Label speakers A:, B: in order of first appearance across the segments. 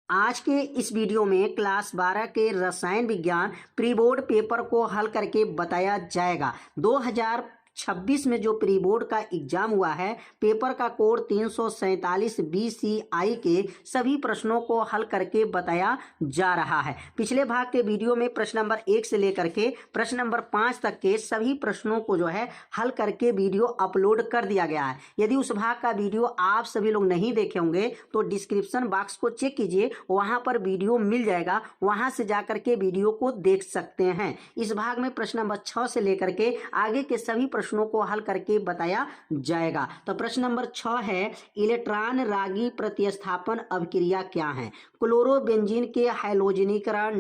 A: आज के इस वीडियो में क्लास 12 के रसायन विज्ञान प्री बोर्ड पेपर को हल करके बताया जाएगा। 2026 में जो प्री बोर्ड का एग्जाम हुआ है, पेपर का कोड 347 BCI के सभी प्रश्नों को हल करके बताया जा रहा है। पिछले भाग के वीडियो में प्रश्न नंबर 1 से लेकर के प्रश्न नंबर 5 तक के सभी प्रश्नों को जो है हल करके वीडियो अपलोड कर दिया गया है। यदि उस भाग का वीडियो आप सभी लोग नहीं देखे होंगे तो डिस्क्रिप्शन बॉक्स को चेक कीजिए, वहां पर वीडियो मिल जाएगा, वहां से जाकर के वीडियो को देख सकते हैं। इस भाग में प्रश्न नंबर 6 से लेकर के आगे के सभी प्रश्नों को हल करके बताया जाएगा। तो प्रश्न नंबर 6 है, इलेक्ट्रॉन रागी प्रतिस्थापन अभिक्रिया क्या है? क्लोरोबेंजीन के हैलोजनीकरण,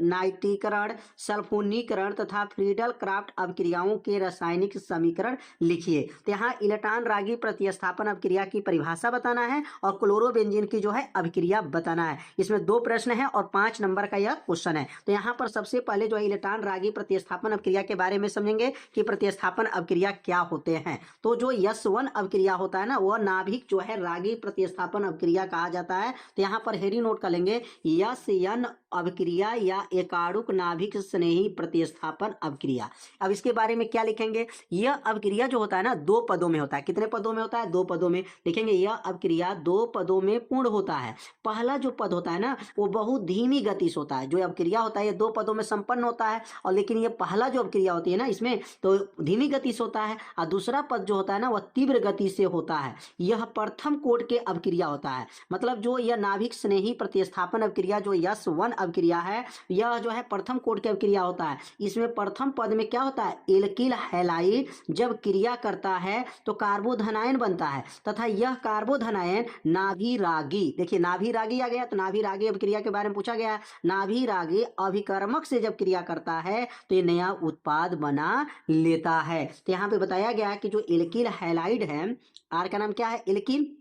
A: नाइट्रीकरण, सल्फोनीकरण तथा फ्रीडल क्राफ्ट अभिक्रियाओं के रासायनिक समीकरण लिखिए। तो यहाँ इलेक्ट्रॉन रागी प्रतिस्थापन अभिक्रिया की परिभाषा बताना है और क्लोरोबेंजीन की जो है अभिक्रिया बताना है। इसमें 2 प्रश्न है और 5 नंबर का यह क्वेश्चन है। तो यहाँ पर सबसे पहले जो है इलेक्ट्रॉन रागी प्रतिस्थापन अभिक्रिया के बारे में समझेंगे कि प्रतिस्थापन अभिक्रिया क्या होते हैं। तो जो S1 अभिक्रिया होता है ना, वह नाभिक जो है रागी प्रतिस्थापन अभिक्रिया कहा जाता है। तो यहाँ पर हेडिंग नोट कर लेंगे, SN अभिक्रिया या एकाणुक नाभिक स्नेही प्रतिस्थापन अभिक्रिया। अब इसके बारे में क्या लिखेंगे? यह अभिक्रिया जो होता है ना, 2 पदों में होता है। कितने पदों में होता है? 2 पदों में। लिखेंगे यह अभिक्रिया 2 पदों में पूर्ण होता है। पहला जो पद होता है ना, वो बहुत धीमी गति से होता है। जो अभिक्रिया होता है ये 2 पदों में संपन्न होता है, और लेकिन ये पहला जो अभिक्रिया होती है ना, इसमें तो धीमी गति से होता है, और दूसरा पद जो होता है ना, वह तीव्र गति से होता है। यह प्रथम कोड के अभिक्रिया होता है। मतलब जो यह नाभिक स्नेही प्रतिस्थापन अभिक्रिया जो S1 अभिक्रिया है, यह जो है प्रथम कोड की अभिक्रिया होता है। इसमें प्रथम पद में क्या होता है? एल्किल हैलाइड जब क्रिया करता है तो कार्बोधनायन बनता है, तथा यह कार्बोधनायन नाभिरागी, देखिए नाभिरागी आ गया, तो नाभिरागी अभिक्रिया के बारे में पूछा गया। नाभिरागी अभिकर्मक से जब क्रिया करता है तो ये नया उत्पाद बना लेता है। तो यहाँ पे बताया गया कि जो एल्किल हैलाइड है, आर का नाम क्या है? एल्किल,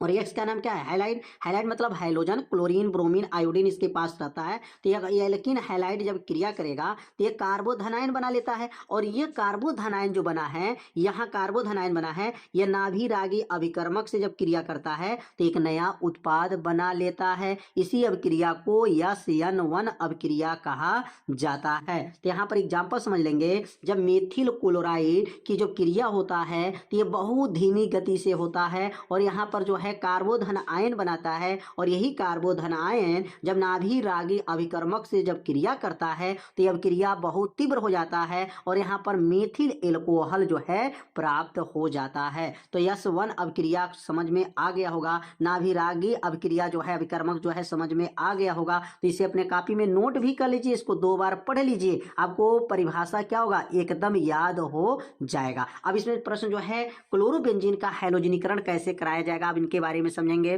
A: और एक्स का नाम क्या है? हैलाइड। हैलाइड मतलब हाइड्रोजन, क्लोरीन, ब्रोमीन, आयोडीन इसके पास रहता है। तो ये एल्किन हैलाइड जब क्रिया करेगा तो ये कार्बोधनायन बना लेता है, और ये कार्बोधनायन जो बना है, यहाँ कार्बोधनायन बना है, यह नाभिरागी अभिकर्मक से जब क्रिया करता है तो एक नया उत्पाद बना लेता है। इसी अभिक्रिया को SN1 अभिक्रिया कहा जाता है। तो यहाँ पर एग्जाम्पल समझ लेंगे, जब मेथिल क्लोराइड की जो क्रिया होता है तो ये बहुत धीमी गति से होता है, और यहाँ पर जो है कार्बोधन आयन बनाता है, और यही कार्बोधन आयन जब नाभिरागी अभिकर्मक से जब क्रिया करता है तो यह क्रिया बहुत तीव्र हो जाता है, और यहाँ पर मेथिल एल्कोहल जो है प्राप्त हो जाता है। तो S1 अभिक्रिया समझ में आ गया होगा। नाभिरागी अभिक्रिया जो है अभिकर्मक जो है समझ में आ गया होगा। तो इसे अपने कॉपी में नोट भी कर लीजिए, इसको 2 बार पढ़ लीजिए, आपको परिभाषा क्या होगा एकदम याद हो जाएगा। अब इसमें प्रश्न जो है क्लोरोबेंजीन का हैलोजनीकरण कैसे कराया जाएगा, अब इनके बारे में समझेंगे।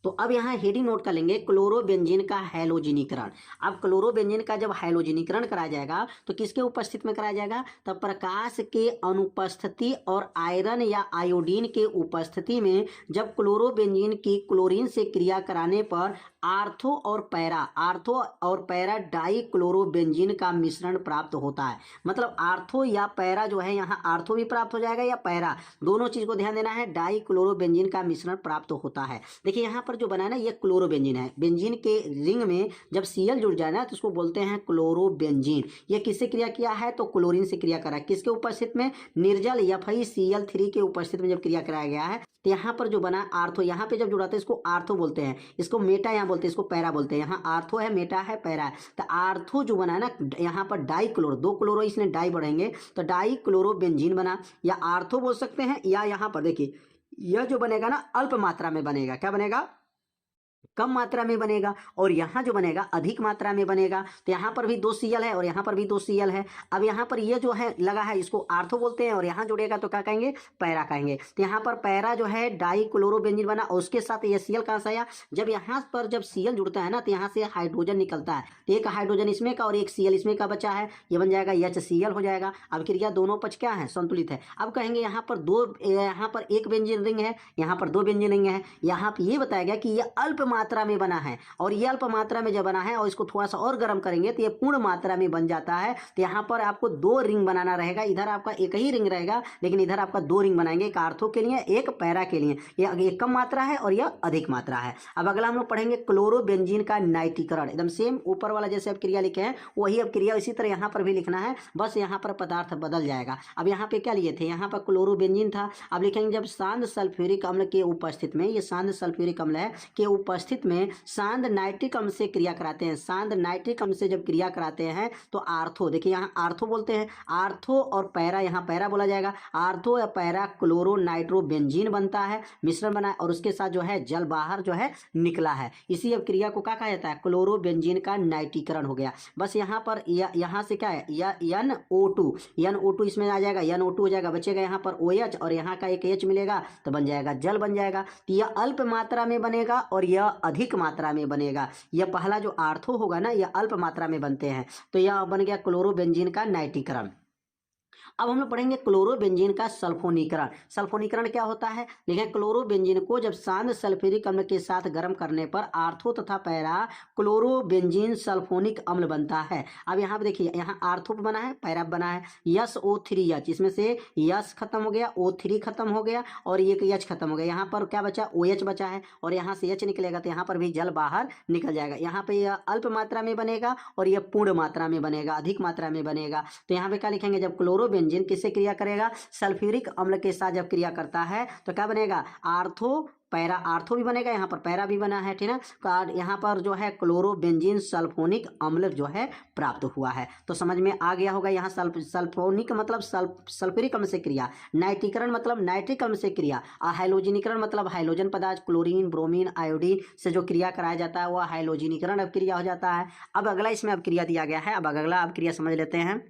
A: तो अब यहाँ हेडिंग नोट कर लेंगे, क्लोरोबेंजीन का हैलोजनीकरण। अब क्लोरोबेंजीन का जब हैलोजनीकरण कराया जाएगा तो किसके उपस्थिति में कराया जाएगा? तो प्रकाश के अनुपस्थिति और आयरन या आयोडीन के उपस्थिति में जब क्लोरोबेंजीन की क्लोरीन से क्रिया कराने पर आर्थो और पैरा डाई क्लोरोबेंजीन का मिश्रण प्राप्त होता है। मतलब आर्थो या पैरा जो है, यहाँ आर्थो भी प्राप्त हो जाएगा या पैरा, दोनों चीज को ध्यान देना है। डाई क्लोरोबेंजीन का मिश्रण प्राप्त होता है। देखिए यहाँ पर जो बना है ना, ये क्लोरोबेंजीन है। बेंजीन के रिंग में जब Cl जुड़ जाए ना तो उसको बोलते हैं क्लोरोबेंजीन। ये किससे क्रिया किया है? तो क्लोरीन से क्रिया करा है। किसके उपस्थिति में? निर्जल FeCl3 के उपस्थिति में जब क्रिया कराया गया है। तो यहाँ पर जो बना आर्थो, यहाँ पे जब जुड़ा था इसको आर्थो बोलते हैं, इसको मेटा यहाँ बोलते हैं, इसको पैरा बोलते हैं। यहाँ आर्थो है, मेटा है, पैरा है। तो आर्थो जो बना है ना, यहाँ पर डाई क्लोरो, 2 क्लोरो इसने डाई बढ़ेंगे तो डाई क्लोरोबेंजीन बना, या आर्थो बोल सकते हैं, या यहाँ पर देखिए यह जो बनेगा ना अल्प मात्रा में बनेगा। क्या बनेगा? कम मात्रा में बनेगा। और यहाँ जो बनेगा अधिक मात्रा में बनेगा। तो यहाँ पर भी 2 Cl है और यहाँ पर भी 2 Cl है। अब यहाँ पर ये जो है लगा है, इसको आर्थो बोलते हैं, और यहाँ जुड़ेगा तो क्या कहेंगे? पैरा कहेंगे। तो यहाँ पर पैरा जो है डाई क्लोरोबेंजीन बना, और उसके साथ ये Cl कहाँ से आया? जब यहाँ पर जब Cl जुड़ता है ना तो यहाँ से हाइड्रोजन निकलता है। तो एक हाइड्रोजन इसमें का और एक Cl इसमें का बचा है, ये बन जाएगा HCl हो जाएगा। अब क्रिया दोनों पक्ष क्या है? संतुलित है। अब कहेंगे यहाँ पर 1 बेंजीन रिंग है, यहाँ पर 2 बेंजीन रिंग है। यहाँ पर ये बताया गया कि ये अल्प मात्रा में बना है और ये अल्प मात्रा में जब बना है और इसको थोड़ा सा और गर्म करेंगे तो ये पूर्ण मात्रा में बन जाता है। तो यहाँ पर आपको 2 रिंग बनाना रहेगा, इधर आपका एक ही रिंग रहेगा लेकिन इधर आपका 2 रिंग बनाएंगे, एक आर्थो के लिए एक पैरा के लिए। ये कम मात्रा है और यह अधिक मात्रा है। अब अगला हम लोग पढ़ेंगे क्लोरोबेंजीन का नाइट्रीकरण। एकदम सेम ऊपर वाला जैसे अब क्रिया लिखे हैं वही अब क्रिया इसी तरह यहाँ पर भी लिखना है, बस यहाँ पर पदार्थ बदल जाएगा। अब यहाँ पे क्या लिए थे, यहाँ पर क्लोरोबेंजीन था, अब लिखेंगे जब सांद सल्फ्यूरिक अम्ल के उपस्थित में, ये सांद सल्फ्यूरिक अम्ल है के उपस्थित में सांद नाइट्रिक अम्ल से क्रिया कराते हैं। सांद नाइट्रिक अम्ल से जब क्रिया कराते हैं तो आर्थो, देखिए यहाँ आर्थो बोलते हैं, आर्थो और पैरा, यहाँ पैरा बोला जाएगा, आर्थो या पैरा क्लोरो नाइट्रोबेंजीन बनता है, मिश्रण बना है और उसके साथ जो है जल बाहर जो है निकला है। इसी अब क्रिया को क्या कहा जाता है, क्लोरोबेंजीन का नाइट्रीकरण हो गया। बस यहाँ पर यहाँ से क्या है, NO2 इसमें आ जाएगा, NO2 हो जाएगा, बचेगा यहाँ पर OH और यहाँ का एक H मिलेगा तो बन जाएगा जल बन जाएगा। तो यह अल्प मात्रा में बनेगा और यह अधिक मात्रा में बनेगा। यह पहला जो आर्थो होगा ना यह अल्प मात्रा में बनते हैं, तो यह बन गया क्लोरोबेंजीन का नाइट्रीकरण। अब हम लोग पढ़ेंगे क्लोरोबेंजीन का सल्फोनीकरण। सल्फोनीकरण क्या होता है, देखें क्लोरोबेंजीन को जब सांद सल्फ्यूरिक अम्ल के साथ गर्म करने पर आर्थो तथा पैरा क्लोरोबेंजीन सल्फोनिक अम्ल बनता है। अब यहाँ पे देखिए, यहाँ आर्थो बना है, पैरा बना है, SO3H, इसमें से यस खत्म हो गया, O3 खत्म हो गया और एक H खत्म हो गया, यहाँ पर क्या बचा, OH बचा है और यहाँ से H निकलेगा तो यहाँ पर भी जल बाहर निकल जाएगा। यहाँ पे यह अल्प मात्रा में बनेगा और यह पूर्ण मात्रा में बनेगा, अधिक मात्रा में बनेगा। तो यहाँ पे क्या लिखेंगे, जब क्लोरोबेंजीन किससे क्रिया करेगा, सल्फ्यूरिक अम्ल के साथ जब क्रिया करता है तो क्या बनेगा, आर्थो पैरा, आर्थो भी बनेगा, यहाँ पर पैरा भी बना है, ठीक है। यहाँ पर जो है क्लोरोबेंजीन सल्फोनिक अम्ल जो है प्राप्त हुआ है। तो समझ में आ गया होगा, यहाँ सल्फोनिक मतलब सल्फ्यूरिक अम्ल से क्रिया, नाइट्रीकरण मतलब नाइट्रिक अम्ल से क्रिया, हाइलोजनीकरण मतलब हाइलोजन पदार्थ क्लोरीन ब्रोमीन आयोडीन से जो क्रिया कराया जाता है वह हाइलोजनीकरण अब क्रिया हो जाता है। अब अगला इसमें अब क्रिया दिया गया है, अब अगला अब क्रिया समझ लेते हैं,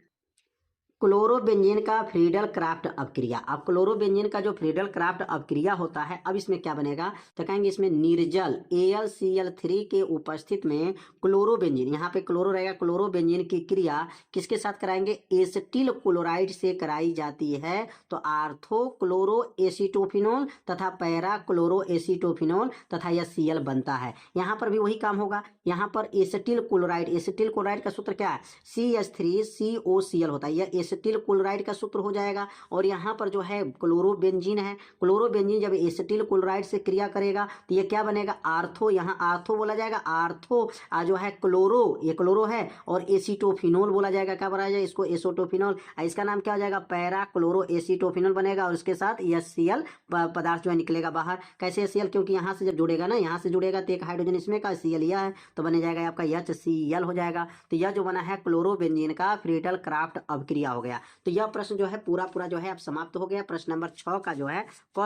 A: क्लोरोबेंजीन का फ्रीडल क्राफ्ट अपक्रिया। अब क्लोरोबेंजीन का जो फ्रीडल क्राफ्ट अपक्रिया होता है, अब इसमें क्या बनेगा तो कहेंगे इसमें निर्जल AlCl3 के उपस्थित में क्लोरोबेंजीन, यहाँ पे क्लोरो रहेगा, क्लोरोबेंजीन की क्रिया किसके साथ कराएंगे, एसिटिल क्लोराइड से कराई जाती है। तो आर्थो क्लोरो एसीटोफिनोल तथा पैरा क्लोरो एसीटोफिनोल तथा यह Cl बनता है। यहाँ पर भी वही काम होगा, यहाँ पर एसिटिल क्लोराइड का सूत्र क्या है, CH3COCl होता है, यह एसिटिल क्लोराइड का सूत्र हो जाएगा। और यहाँ पर जो है क्लोरोबेंजीन है, क्लोरोबेंजीन जब एसिटिल क्लोराइड से क्रिया करेगा तो ये क्या बनेगा, आर्थो, यहाँ आर्थो बोला जाएगा, आर्थो जो है क्लोरो, ये क्लोरो है और एसीटोफिनोल बोला जाएगा, क्या बनाया जाए इसको, एसीटोफिनोल, इसका नाम क्या हो जाएगा, पैरा क्लोरो एसीटोफिनोल बनेगा और उसके साथ यह Cl पदार्थ जो है निकलेगा बाहर। कैसे Cl, क्योंकि यहाँ से जब जुड़ेगा ना, यहाँ से जुड़ेगा तो एक हाइड्रोजन इसमें का Cl यह है तो बने जाएगा आपका HCl हो जाएगा। तो यह जो बना है क्लोरोबेंजीन का फ्रीडल क्राफ्ट अपक्रिया हो गया। तो यह प्रश्न जो है पूरा जो है अब समाप्त हो गया। प्रश्न नंबर 6 का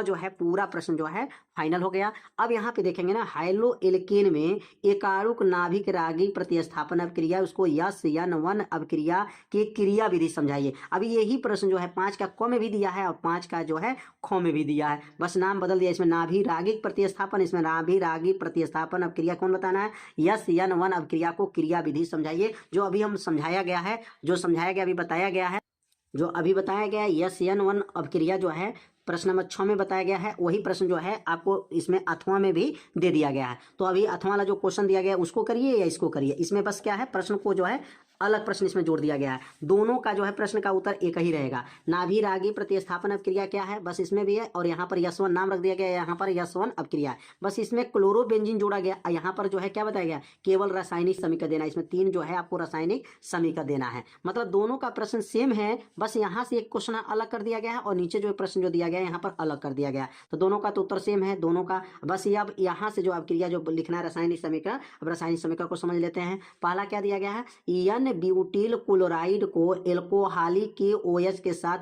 A: जो है पूरा प्रश्न जो है फाइनल हो गया। अब यहाँ पे देखेंगे ना, हाइलो एल्केन में एकाणुक नाभिक रागी प्रतिस्थापन अपक्रिया, उसको SN1 अपक्रिया की क्रिया विधि समझाइए। अभी यही प्रश्न जो है 5 का क में भी दिया है और 5 का जो है ख में भी दिया है, बस नाम बदल दिया, इसमें नाभि रागिक प्रतिस्थापन, इसमें नाभि रागी प्रतिस्थापन अपक्रिया कौन बताना है, SN1 अपक्रिया को क्रिया विधि समझाइए। जो अभी हम समझाया गया है, जो समझाया गया अभी बताया गया है, जो अभी बताया गया है SN1 अपक्रिया जो है प्रश्न नंबर 6 में बताया गया है, वही प्रश्न जो है आपको इसमें अथवा में भी दे दिया गया है। तो अभी अथवा वाला जो क्वेश्चन दिया गया है उसको करिए या इसको करिए, इसमें बस क्या है, प्रश्न को जो है अलग प्रश्न इसमें जोड़ दिया गया है। दोनों का जो है प्रश्न का उत्तर एक ही रहेगा। नाभि रागी प्रतिस्थापन अपक्रिया क्या है, बस इसमें भी है और यहाँ पर SN1 नाम रख दिया गया है, यहाँ पर SN1 अपक्रिया है, बस इसमें क्लोरोबेंजीन जोड़ा गया। यहाँ पर जो है क्या बताया गया, केवल रासायनिक समीकरण देना, इसमें 3 जो है आपको रासायनिक समीकरण देना है। मतलब दोनों का प्रश्न सेम है, बस यहाँ से एक क्वेश्चन अलग कर दिया गया है और नीचे जो प्रश्न जो दिया गया है यहाँ पर अलग कर दिया गया। तो दोनों का तो उत्तर सेम है दोनों का, बस ये अब यहाँ से जो अपक्रिया जो लिखना है रासायनिक समीकरण, अब रासायनिक समीकरण को समझ लेते हैं। पहला क्या दिया गया है, N ब्यूटिल क्लोराइड को एल्कोहली के OH के साथ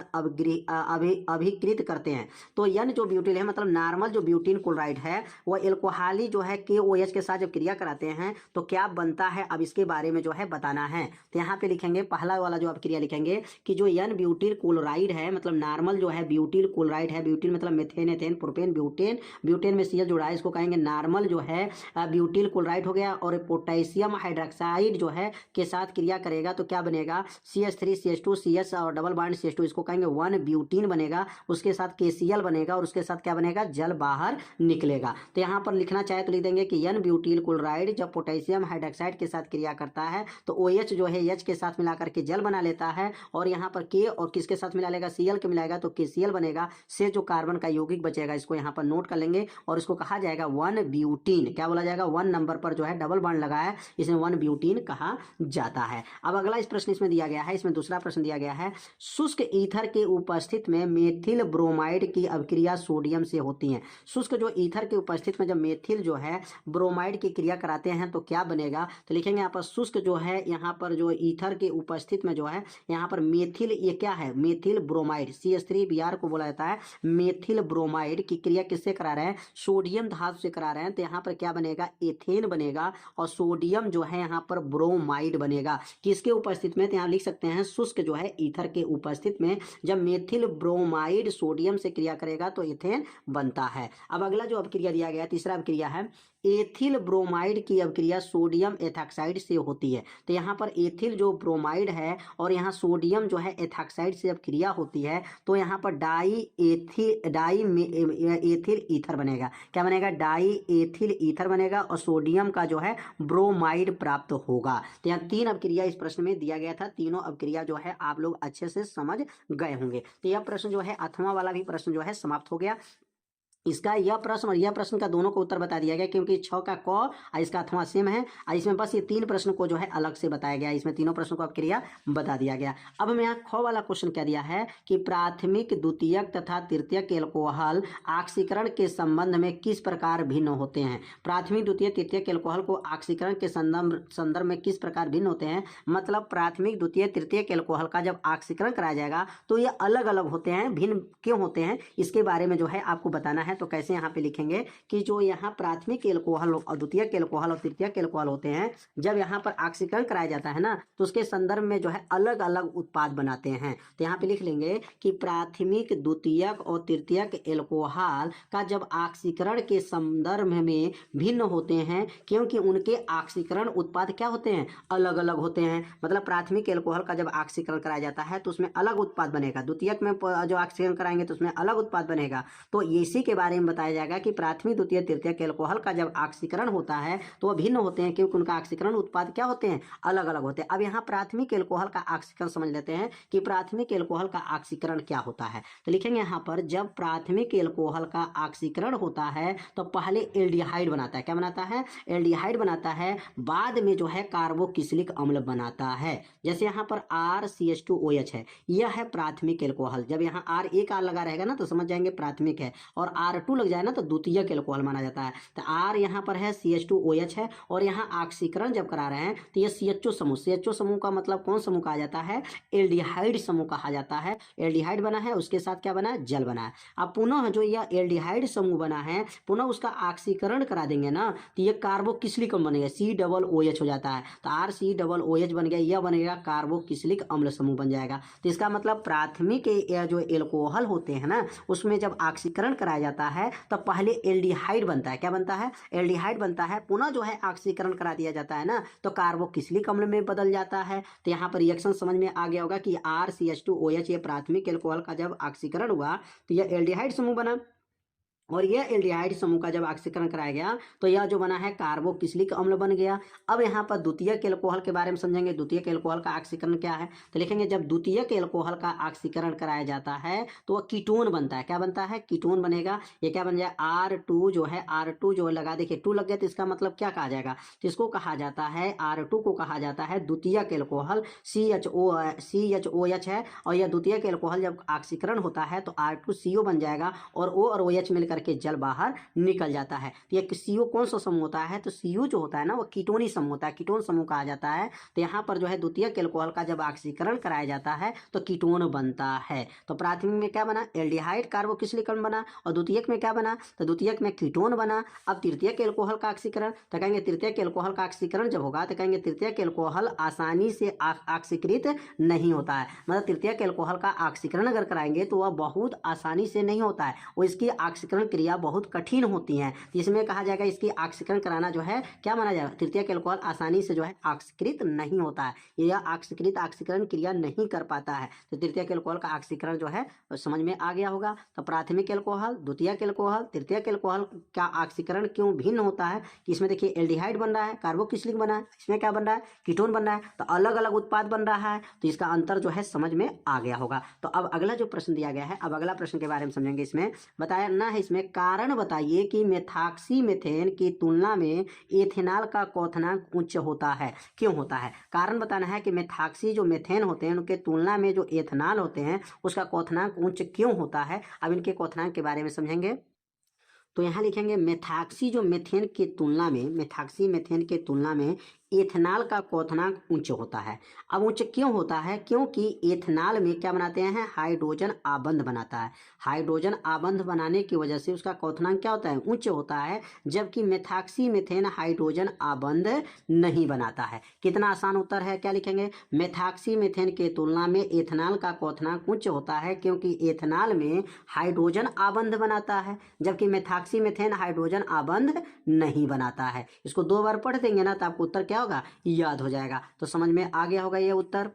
A: अभिकृत करते हैं। तो N जो ब्यूटिल है मतलब नॉर्मल जो ब्यूटिन क्लोराइड है वह एल्कोहली जो है के OH के साथ जब क्रिया कराते हैं तो क्या बनता है, अब इसके बारे में जो है बताना है। तो यहाँ पे लिखेंगे पहला वाला जो अपक्रिया लिखेंगे कि जो N ब्यूटिल क्लोराइड है मतलब नॉर्मल जो है ब्यूटिल क्लोराइड क्लोराइड है, ब्यूटीन मतलब methane, ethane, propane, butane, butane में Cl जुड़ा है, इसको कहेंगे नॉर्मल जो है ब्यूटिल क्लोराइड हो गया। और पोटेशियम हाइड्रोक्साइड जो है के साथ क्रिया करेगा तो क्या बनेगा, CH3CH2 CS और डबल बॉन्ड CH2, इसको कहेंगे 1 ब्यूटीन बनेगा। उसके साथ KCl बनेगा और उसके साथ क्या बनेगा, जल बाहर निकलेगा। तो यहाँ पर लिखना चाहे तो लिख देंगे कि N ब्यूटिल क्लोराइड जब पोटेशियम हाइड्रोक्साइड के साथ क्रिया करता है तो OH जो है H के साथ मिलाकर के जल बना लेता है, और यहाँ पर K और किसके साथ मिला लेगा, Cl के मिलाएगा तो KCl बनेगा। से जो कार्बन का यौगिक बचेगा इसको यहाँ पर नोट कर लेंगे और इसको कहा जाएगा 1 ब्यूटीन। क्या बोला जाएगा, 1 नंबर पर जो है डबल बॉन्ड लगा है, इसे 1 ब्यूटीन कहा जाता है। अब अगला इस प्रश्न इसमें दिया गया है, इसमें दूसरा प्रश्न दिया गया है, शुष्क ईथर के उपस्थित में मेथिल ब्रोमाइड की अभिक्रिया सोडियम से होती है। शुष्क जो ईथर के उपस्थित में जब मेथिल जो है ब्रोमाइड की क्रिया कराते हैं तो क्या बनेगा, तो लिखेंगे यहाँ पर शुष्क जो है, यहाँ पर जो ईथर के उपस्थित में जो है यहाँ पर मेथिल, ये क्या है, मेथिल ब्रोमाइड CH3Br को बोला जाता है। मेथिल ब्रोमाइड की क्रिया किससे करा रहे हैं, सोडियम धातु से करा रहे हैं, तो यहाँ पर क्या बनेगा, एथेन बनेगा और सोडियम जो है यहाँ पर ब्रोमाइड बनेगा। किसके उपस्थित में, तो यहाँ लिख सकते हैं शुष्क जो है ईथर के उपस्थित में जब मेथिल ब्रोमाइड सोडियम से क्रिया करेगा तो एथेन बनता है। अब अगला जो अभिक्रिया दिया गया, तीसरा अभिक्रिया है, एथिल ब्रोमाइड की अभिक्रिया सोडियम एथॉक्साइड से होती है। तो यहाँ पर एथिल जो ब्रोमाइड है और यहाँ सोडियम जो है एथॉक्साइड से जब क्रिया होती है तो यहाँ पर एथिल ईथर बनेगा। क्या बनेगा, डाई एथिल ईथर बनेगा और सोडियम का जो है ब्रोमाइड प्राप्त होगा। तो यहाँ 3 अभिक्रिया इस प्रश्न में दिया गया था, तीनों अभिक्रिया जो है आप लोग अच्छे से समझ गए होंगे। तो यह प्रश्न जो है 8वां वाला भी प्रश्न जो है समाप्त हो गया। इसका यह प्रश्न और यह प्रश्न का दोनों को उत्तर बता दिया गया, क्योंकि 6 का क और इसका 8वां सेम है, और इसमें बस ये 3 प्रश्न को जो है अलग से बताया गया, इसमें तीनों प्रश्नों को अभिक्रिया बता दिया गया। अब हमें यहाँ ख वाला क्वेश्चन क्या दिया है कि प्राथमिक, द्वितीयक तथा तृतीयक एल्कोहल ऑक्सीकरण के संबंध में किस प्रकार भिन्न होते हैं। प्राथमिक, द्वितीयक, तृतीयक एल्कोहल को ऑक्सीकरण के संदर्भ में किस प्रकार भिन्न होते हैं, मतलब प्राथमिक, द्वितीयक, तृतीयक एल्कोहल का जब ऑक्सीकरण कराया जाएगा तो ये अलग अलग होते हैं, भिन्न क्यों होते हैं, इसके बारे में जो है आपको बताना है। तो कैसे यहाँ पे लिखेंगे कि जो यहाँ प्राथमिक एल्कोहल और द्वितीयक एल्कोहल और तृतीयक एल्कोहल होते हैं, जब यहाँ पर ऑक्सीकरण कराया जाता है ना तो उसके संदर्भ में जो है अलग अलग उत्पाद बनाते हैं। तो यहाँ पे लिख लेंगे कि प्राथमिक, द्वितीयक और तृतीयक एल्कोहल का जब ऑक्सीकरण के संदर्भ में भिन्न होते हैं, क्योंकि उनके ऑक्सीकरण उत्पाद क्या होते हैं, अलग अलग होते हैं। मतलब प्राथमिक एल्कोहल का जब ऑक्सीकरण कराया जाता है तो उसमें अलग उत्पाद बनेगा, द्वितीयक में जो ऑक्सीकरण कराएंगे तो उसमें अलग उत्पाद बनेगा। तो इसी के बारे में बताया जाएगा कि प्राथमिक, द्वितीय, तृतीयक एल्कोहल का जब ऑक्सीकरण होता है तो वह भिन्न होते हैं, क्योंकि उनका ऑक्सीकरण उत्पाद क्या होते हैं, अलग अलग होते हैं। अब यहाँ प्राथमिक एल्कोहल का ऑक्सीकरण समझ लेते हैं कि प्राथमिक एल्कोहल का ऑक्सीकरण क्या होता है। तो लिखेंगे यहाँ पर जब प्राथमिक एल्कोहल का ऑक्सीकरण होता है तो पहले एल्डिहाइड बनाता है। क्या बनाता है, एल्डिहाइड बनाता है, बाद में जो है कार्बोक्सिलिक अम्ल बनाता है। जैसे यहाँ पर RCH2OH है, यह है प्राथमिक एल्कोहल। जब यहाँ एक R लगा रहेगा ना तो समझ जाएंगे प्राथमिक है, और R2 लग जाए ना तो द्वितीयक एल्कोहल माना जाता है। तो R यहाँ पर है, CH2OH है, और यहाँ ऑक्सीकरण जब करा रहे हैं तो ये CHO समूह, CHO समूह का मतलब कौन समूह कहा जाता है, एल्डिहाइड समूह कहा जाता है। एल्डिहाइड बना है, उसके साथ क्या बना है, जल बना है। अब पुनः जो यह एल्डिहाइड समूह बना है, पुनः उसका ऑक्सीकरण करा देंगे ना तो ये कार्बोक्सिलिक अम्ल बनेगा, COOH हो जाता है। तो RCOOH बन गया, यह बनेगा कार्बोक्सिलिक अम्ल समूह बन जाएगा। तो इसका मतलब प्राथमिक जो एल्कोहल होते हैं ना उसमें जब ऑक्सीकरण कराया जाता है तो पहले एल्डिहाइड बनता है। क्या बनता है, एल्डिहाइड बनता है, पुनः जो है ऑक्सीकरण करा दिया जाता है ना तो कार्बोक्सिलिक अम्ल में बदल जाता है। तो यहाँ पर रिएक्शन समझ में आ गया होगा कि RCH2OH ये प्राथमिक एल्कोहल का जब ऑक्सीकरण हुआ तो यह एल्डिहाइड समूह बना, और यह एल्डिहाइड समूह का जब ऑक्सीकरण कराया गया तो यह जो बना है कार्बोक्सिलिक अम्ल बन गया। अब यहाँ पर द्वितीयक एल्कोहल के बारे में समझेंगे, द्वितीयक एल्कोहल का ऑक्सीकरण क्या है। तो लिखेंगे जब द्वितीयक एल्कोहल का ऑक्सीकरण कराया जाता है तो वह कीटोन बनता है। क्या बनता है, कीटोन बनेगा। ये क्या बन जाए, R2 जो है, R2 जो लगा, देखिए 2 लग गया तो इसका मतलब क्या कहा जाएगा, तो इसको कहा जाता है, R2 को कहा जाता है द्वितीयक एल्कोहल। CHOH है, और यह द्वितीयक एल्कोहल जब ऑक्सीकरण होता है तो R2CO बन जाएगा, और O और OH मिलकर करके जल बाहर निकल जाता है। तो ये CO कौन सा समूह होता है, तो CO जो होता है ना वो कीटोनी समूह होता है, कीटोन समूह कहा जाता है। तो यहाँ पर जो है द्वितीयक एल्कोहल का जब ऑक्सीकरण कराया जाता है तो कीटोन बनता है। तो प्राथमिक में क्या बना, एल्डिहाइड कार्बोक्सिलीकरण बना, और द्वितीयक में क्या बना, तो द्वितीयक में कीटोन बना। अब तृतीयक एल्कोहल का ऑक्सीकरण, तो कहेंगे तृतीयक एल्कोहल का ऑक्सीकरण जब होगा तो कहेंगे तृतीयक एल्कोहल आसानी से ऑक्सीकृत नहीं होता है। मतलब तृतीयक एल्कोहल का ऑक्सीकरण अगर कराएंगे तो वह बहुत आसानी से नहीं होता है, वो इसकी ऑक्सीकरण क्रिया बहुत कठिन होती है। तो इसमें कहा जाएगा इसकी ऑक्सीकरण कराना जो है क्या माना जाएगा, तृतीयक एल्कोहल आसानी से जो है ऑक्सीकृत नहीं होता है, यह ऑक्सीकरण क्रिया नहीं कर पाता है। तो तृतीयक एल्कोहल का ऑक्सीकरण जो है तो समझ में आ गया होगा। तो प्राथमिक एल्कोहल, द्वितीयक एल्कोहल, तृतीयक एल्कोहल का ऑक्सीकरण क्यों भिन्न होता है कि इसमें देखिए एल्डिहाइड बन रहा है, कार्बोक्सिलिक बना है, इसमें क्या बन रहा है, कीटोन बन रहा है, तो अलग अलग उत्पाद बन रहा है। तो इसका अंतर जो है समझ में आ गया होगा। तो अब अगला जो प्रश्न दिया गया है, अब अगला प्रश्न के बारे में समझेंगे। इसमें बताया ना है, इसमें कारण बताइए कि मेथॉक्सीमीथेन की तुलना में एथेनॉल का क्वथनांक उच्च होता है, क्यों होता है। कारण बताना है कि मेथॉक्सी जो मेथेन होते हैं उनके तुलना में जो एथेनॉल होते हैं उसका क्वथनांक उच्च क्यों होता है। अब इनके क्वथनांक के बारे में समझेंगे। तो यहाँ लिखेंगे मेथॉक्सी जो मेथेन के तुलना में, मेथॉक्सी मेथेन के तुलना में एथेनॉल का क्वथनांक उच्च होता है। अब उच्च क्यों होता है, क्योंकि एथेनॉल में क्या बनाते हैं, हाइड्रोजन आबंध बनाता है। हाइड्रोजन आबंध बनाने की वजह से उसका क्वथनांक क्या होता है, उच्च होता है, जबकि मेथॉक्सी मेथेन हाइड्रोजन आबंध नहीं बनाता है। कितना आसान उत्तर है, क्या लिखेंगे, मेथॉक्सी मेथेन के तुलना में एथेनॉल का क्वथनांक उच्च होता है क्योंकि एथेनॉल में हाइड्रोजन आबंध बनाता है, जबकि मेथॉक्सी मेथेन हाइड्रोजन आबंध नहीं बनाता है। इसको 2 बार पढ़ देंगे ना तो आपको उत्तर क्या होगा, याद हो जाएगा। तो समझ में आ गया होगा ये उत्तर।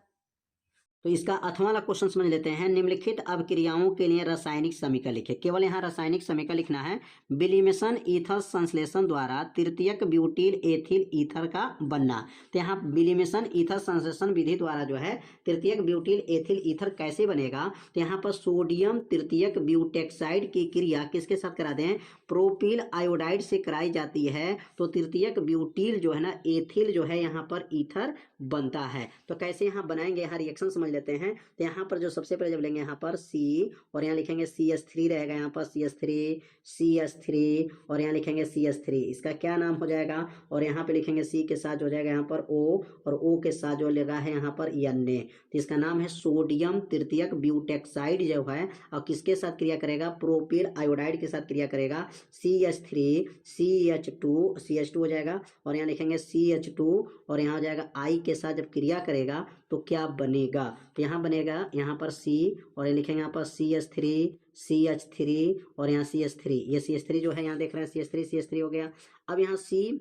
A: तो इसका 8वां वाला क्वेश्चन समझ लेते हैं। निम्नलिखित अभिक्रियाओं के लिए रासायनिक समीकरण लिखे। केवल यहाँ रासायनिक समीकरण लिखना है। बिलिमेशन ईथर संश्लेषण द्वारा तृतीयक ब्यूटिल एथिल ईथर का बनना। तो यहाँ बिलिमेशन ईथर संश्लेषण विधि द्वारा जो है तृतीयक ब्यूटिल एथिल ईथर कैसे बनेगा, तो यहाँ पर सोडियम तृतीयक ब्यूटेक्साइड की क्रिया किसके साथ करा दें, प्रोपिल आयोडाइड से कराई जाती है। तो तृतीयक ब्यूटिल जो है ना एथिल जो है यहाँ पर ईथर बनता है। तो कैसे यहाँ बनाएंगे, यहाँ रिएक्शन समझ लेते हैं। तो यहाँ पर जो सबसे पहले जब लेंगे यहाँ पर C और यहाँ लिखेंगे CH3 रहेगा, यहाँ पर CH3 और यहाँ लिखेंगे CH3, इसका क्या नाम हो जाएगा, और यहाँ पे लिखेंगे C के साथ हो जाएगा यहाँ पर O और O के साथ जो लगा है यहाँ पर Na। तो इसका नाम है सोडियम तृतीयक ब्यूटेक्साइड जो है, और किसके साथ क्रिया करेगा, प्रोपिल आयोडाइड के साथ क्रिया करेगा। CH3 CH2 हो जाएगा और यहाँ लिखेंगे CH2 और यहाँ हो जाएगा I के साथ जब क्रिया करेगा तो क्या बनेगा, तो यहाँ बनेगा यहाँ पर C और ये लिखेंगे यहाँ पर CH3 और यहाँ CH3, ये CH3 जो है यहाँ देख रहे हैं CH3 हो गया। अब यहाँ C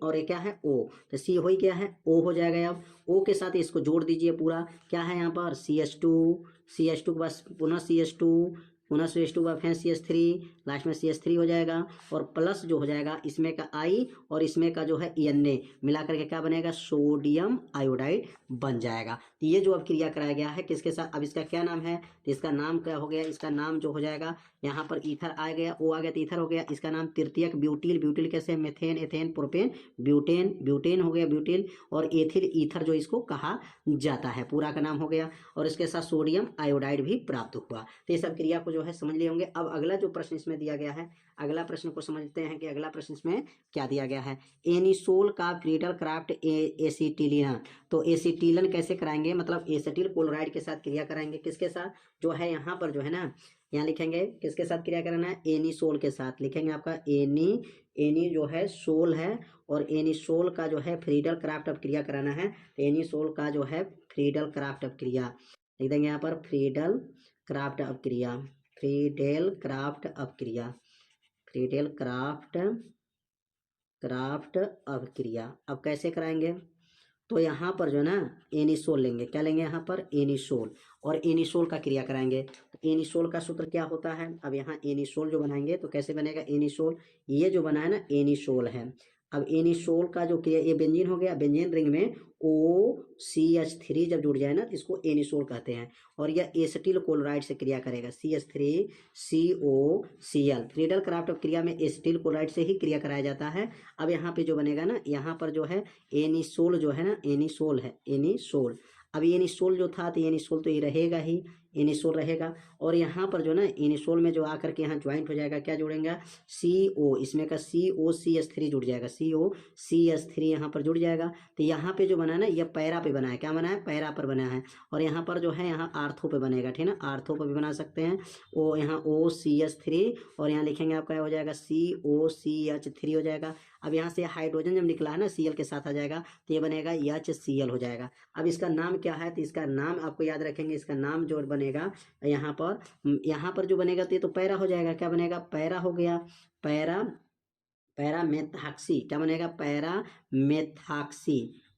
A: और ये क्या है O, तो C हो ही क्या है, O हो जाएगा। अब O के साथ इसको जोड़ दीजिए पूरा, क्या है यहाँ पर CH2 के पास पुनः CH2 के बाद फिर CH3, लास्ट में CH3 हो जाएगा और प्लस जो हो जाएगा इसमें का I और इसमें का जो है Na मिला करके क्या बनेगा, सोडियम आयोडाइड बन जाएगा। तो ये जो अब क्रिया कराया गया है किसके साथ, अब इसका क्या नाम है, तो इसका नाम क्या हो गया, इसका नाम जो हो जाएगा यहाँ पर ईथर आ गया, O आ गया तो ईथर हो गया। इसका नाम तृतीयक ब्यूटिल कैसे, मेथेन एथेन प्रोपेन ब्यूटेन हो गया ब्यूटिल, और एथिल ईथर जो इसको कहा जाता है, पूरा का नाम हो गया। और इसके साथ सोडियम आयोडाइड भी प्राप्त हुआ। तो ये सब क्रिया को जो है समझ लिए होंगे। अब अगला जो प्रश्न इसमें दिया गया है, अगला प्रश्न को समझते हैं कि अगला प्रश्न इसमें क्या दिया गया है। एनिसोल का फ्रीडल क्राफ्ट एसिटिलीन, तो एसिटिलीन कैसे कराएंगे, मतलब एसिटिल क्लोराइड के साथ क्रिया कराएंगे, किसके साथ, जो है यहाँ पर जो है ना, यहाँ लिखेंगे किसके साथ क्रिया कराना है, एनिसोल के साथ लिखेंगे आपका एनी जो है सोल है, और एनिसोल का जो है फ्रीडल क्राफ्ट अब क्रिया कराना है। तो एनिसोल का जो है फ्रीडल क्राफ्ट अब क्रिया लिख देंगे यहाँ पर, फ्रीडल क्राफ्ट अब क्रिया अब कैसे कराएंगे, तो यहाँ पर जो है ना एनिसोल लेंगे, क्या लेंगे यहाँ पर एनिसोल, और एनिसोल का क्रिया कराएंगे। तो एनिसोल का सूत्र क्या होता है, अब यहाँ एनिसोल जो बनाएंगे तो कैसे बनेगा एनिसोल, ये जो बना है ना एनिसोल है। अब एनिसोल का जो क्रिया, ये बेंजीन हो गया, बेंजीन रिंग में OCH3 जब जुड़ जाए ना तो इसको एनिसोल कहते हैं, और यह एसिटिल क्लोराइड से क्रिया करेगा, CH3COCl। फ्रीडल क्राफ्ट ऑफ क्रिया में एसिटिल क्लोराइड से ही क्रिया कराया जाता है। अब यहाँ पे जो बनेगा ना, यहाँ पर जो है एनिसोल जो है ना, एनिसोल है, एनिसोल। अब एनिसोल जो था तो एनिसोल तो ये रहेगा ही, इनिसोल रहेगा। और यहाँ पर जो ना इनिसोल में जो आकर के यहाँ ज्वाइंट हो जाएगा, क्या जुड़ेगा, CO, इसमें का COCH3 जुड़ जाएगा, COCH3 यहाँ पर जुड़ जाएगा। तो यहाँ पे जो बना ना, यह पैरा पे बना है, क्या बना है, पैरा पर बना है। और यहाँ पर जो है यहाँ आर्थो पे बनेगा, ठीक है ना, आर्थो पे भी बना सकते हैं। ओ यहाँ OCH3 और यहाँ लिखेंगे आपका हो जाएगा COCH3 हो जाएगा। अब यहाँ से हाइड्रोजन जब निकला है ना Cl के साथ आ जाएगा तो ये बनेगा HCl हो जाएगा। अब इसका नाम क्या है, तो इसका नाम आपको याद रखेंगे, इसका नाम जो बनेगा यहाँ पर जो बनेगा तो ये तो पैरा हो जाएगा, क्या बनेगा, पैरा हो गया, पैरामेथाक्सी, क्या बनेगा,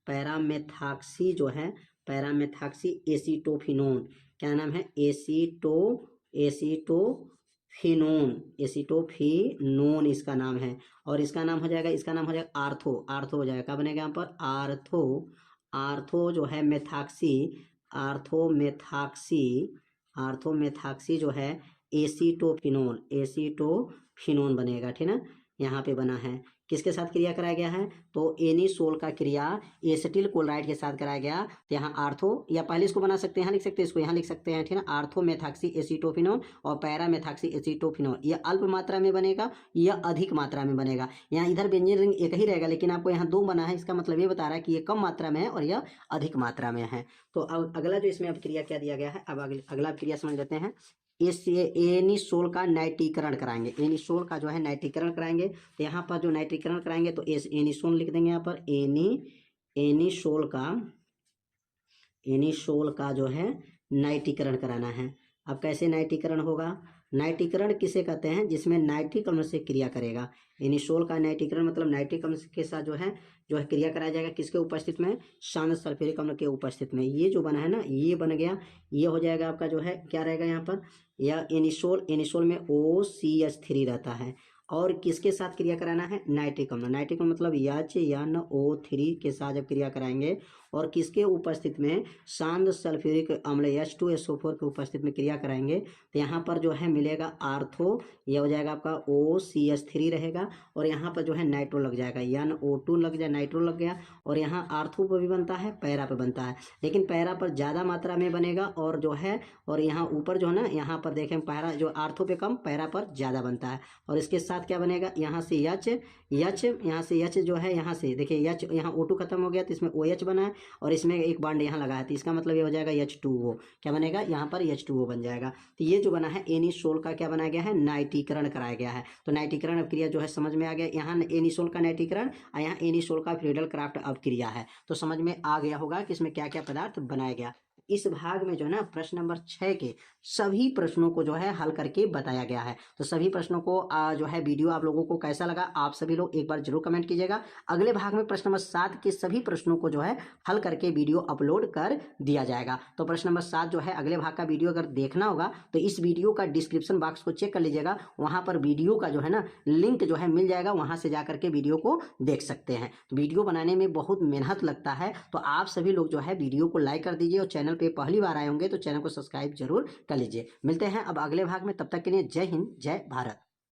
A: पैरामेथाक्सी जो है, पैरामेथाक्सी एसीटोफिनोन, क्या नाम है, एसीटोफिनोन इसका नाम है। और इसका नाम हो जाएगा, आर्थो हो जाएगा, क्या बनेगा यहाँ पर, आर्थो जो है आर्थोमेथाक्सी जो है एसीटोफिनोन बनेगा, ठीक है, यहाँ पे बना है। किसके साथ क्रिया कराया गया है, तो एनिसोल का क्रिया एसिटिल क्लोराइड के साथ कराया गया। तो यहाँ आर्थो, या पहले इसको बना सकते हैं, यहाँ लिख सकते हैं, इसको यहाँ लिख सकते हैं, ठीक है, आर्थोमेथाक्सी एसीटोफिनोन और पैरामेथाक्सी एसीटोफिनोन। यह अल्प मात्रा में बनेगा, यह अधिक मात्रा में बनेगा। यहाँ इधर बेंजीन रिंग एक ही रहेगा, लेकिन आपको यहाँ 2 बना है, इसका मतलब ये बता रहा है कि ये कम मात्रा में है और यह अधिक मात्रा में है। तो अब अगला जो इसमें अब क्रिया क्या दिया गया है, अब अगला क्रिया समझ लेते हैं। एनिसोल का नाइट्रीकरण कराएंगे, एनिसोल का जो है नाइट्रीकरण कराएंगे। तो यहाँ पर जो नाइट्रीकरण कराएंगे तो एनिसोल लिख देंगे यहाँ पर, एनिसोल का जो है नाइट्रीकरण कराना है। अब कैसे नाइट्रीकरण होगा, नाइट्रीकरण किसे कहते हैं, जिसमें नाइट्रिक अम्ल से क्रिया करेगा। एनिसोल का नाइट्रीकरण मतलब नाइट्रिक अम्ल के साथ जो है क्रिया कराया जाएगा, किसके उपस्थिति में, शांत सल्फ्यूरिक अम्ल के उपस्थिति में। ये जो बना है ना, ये बन गया, ये हो जाएगा आपका जो है, क्या रहेगा यहाँ पर, या एनिसोल में OCH3 रहता है। और किसके साथ क्रिया कराना है, नाइट्रिक अम्ल मतलब HNO3 के साथ जब क्रिया कराएंगे और किसके उपस्थिति में, शांत सल्फ्यूरिक अम्ल H2SO4 के उपस्थिति में क्रिया कराएंगे। तो यहाँ पर जो है मिलेगा आर्थो, यह हो जाएगा आपका OCH3 रहेगा। और यहाँ पर जो है नाइट्रो लग जाएगा, NO2 लग जाए, नाइट्रो लग गया। और यहाँ आर्थो पर भी बनता है, पैरा पर बनता है, लेकिन पैरा पर ज़्यादा मात्रा में बनेगा। और जो है, और यहाँ ऊपर जो है ना, यहाँ पर देखें पैरा जो आर्थो पे कम, पैरा पर ज़्यादा बनता है। और इसके साथ क्या बनेगा, यहाँ से H जो है, यहाँ से देखिए H, यहाँ O2 खत्म हो गया तो इसमें OH बना है और इसमें एक बॉन्ड यहाँ लगा है, तो इसका मतलब ये हो जाएगा H2O, क्या बनेगा, यहाँ पर H2O बन जाएगा। तो ये जो बना है एनिसोल का क्या बनाया गया है, नाइट्रीकरण कराया गया है। तो नाइट्रीकरण अब क्रिया जो है समझ में आ गया, यहाँ एनिसोल का नाइट्रीकरण और यहाँ एनिसोल का फ्रीडल क्राफ्ट अब क्रिया है। तो समझ में आ गया होगा कि इसमें क्या क्या पदार्थ बनाया गया। इस भाग में जो है ना प्रश्न नंबर 6 के सभी प्रश्नों को जो है हल करके बताया गया है। तो सभी प्रश्नों को जो है वीडियो आप लोगों को कैसा लगा, आप सभी लोग एक बार जरूर कमेंट कीजिएगा। अगले भाग में प्रश्न नंबर 7 के सभी प्रश्नों को जो है हल करके वीडियो अपलोड कर दिया जाएगा। तो प्रश्न नंबर 7 जो है अगले भाग का वीडियो अगर देखना होगा तो इस वीडियो का डिस्क्रिप्शन बॉक्स को चेक कर लीजिएगा, वहां पर वीडियो का जो है ना लिंक जो है मिल जाएगा, वहां से जाकर के वीडियो को देख सकते हैं। तो वीडियो बनाने में बहुत मेहनत लगता है, तो आप सभी लोग जो है वीडियो को लाइक कर दीजिए और चैनल पे पहली बार आए होंगे तो चैनल को सब्सक्राइब जरूर कर लीजिए। मिलते हैं अब अगले भाग में, तब तक के लिए जय हिंद, जय भारत।